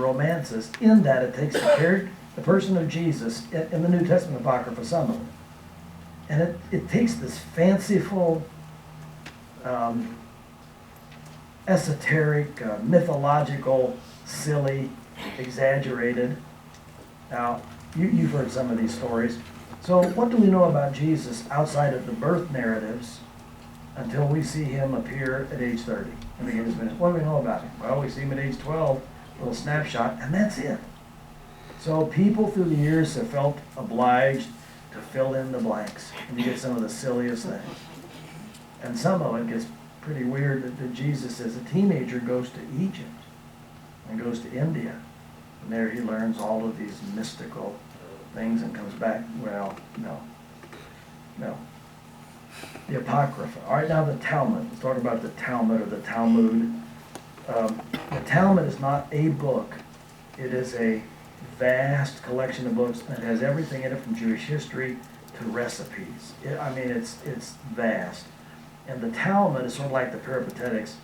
romances in that it takes the person of Jesus in the New Testament Apocrypha, some of it, and it takes this fanciful, esoteric, mythological, silly, exaggerated. Now, you've heard some of these stories. So what do we know about Jesus outside of the birth narratives until we see him appear at age 30 and begin his ministry? What do we know about him? Well, we see him at age 12, a little snapshot, and that's it. So people through the years have felt obliged to fill in the blanks, and you get some of the silliest things. And some of it gets pretty weird that Jesus, as a teenager, goes to Egypt and goes to India. And there he learns all of these mystical things and comes back. Well, no. The Apocrypha. All right, now the Talmud. Let's talk about the Talmud or the Talmud. The Talmud is not a book. It is a vast collection of books that has everything in it from Jewish history to recipes. It's vast. And the Talmud is sort of like the Peripatetics.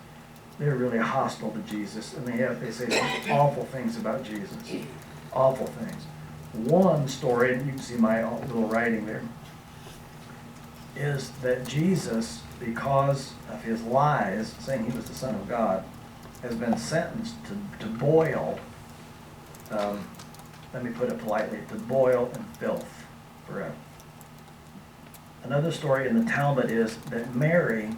They're really hostile to Jesus, and they say some awful things about Jesus. Awful things. One story, and you can see my little writing there, is that Jesus, because of his lies, saying he was the Son of God, has been sentenced to boil, let me put it politely, to boil in filth forever. Another story in the Talmud is that Mary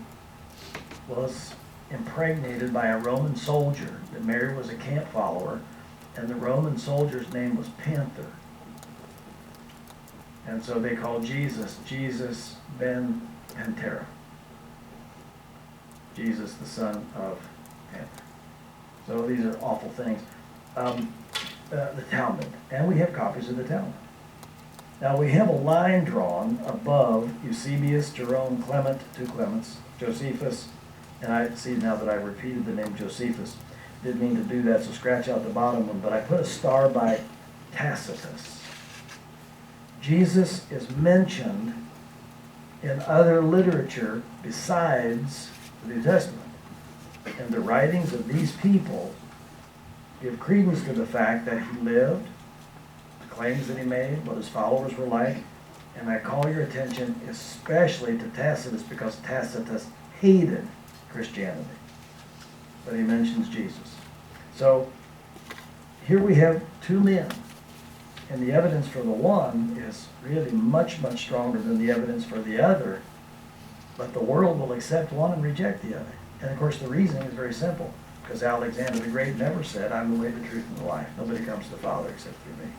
was impregnated by a Roman soldier, that Mary was a camp follower, and the Roman soldier's name was Panther. And so they called Jesus ben Pantera. Jesus, the son of Panther. So these are awful things. The Talmud. And we have copies of the Talmud. Now we have a line drawn above Eusebius, Jerome, Clement, two Clements, Josephus, and I see now that I repeated the name Josephus. Didn't mean to do that, so scratch out the bottom one, but I put a star by Tacitus. Jesus is mentioned in other literature besides the New Testament. And the writings of these people give credence to the fact that he lived, the claims that he made, what his followers were like. And I call your attention especially to Tacitus because Tacitus hated Christianity. But he mentions Jesus. So here we have two men. And the evidence for the one is really much, much stronger than the evidence for the other. But the world will accept one and reject the other. And of course the reasoning is very simple. Because Alexander the Great never said, I'm the way, the truth, and the life. Nobody comes to the Father except through me.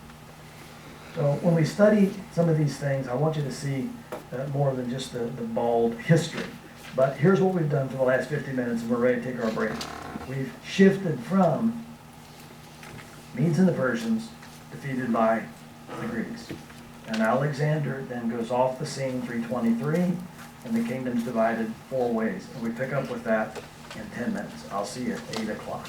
So when we study some of these things, I want you to see more than just the bald history. But here's what we've done for the last 50 minutes, and we're ready to take our break. We've shifted from Medes and the Persians defeated by the Greeks. And Alexander then goes off the scene, 323, and the kingdom's divided 4 ways. And we pick up with that in 10 minutes. I'll see you at 8 o'clock.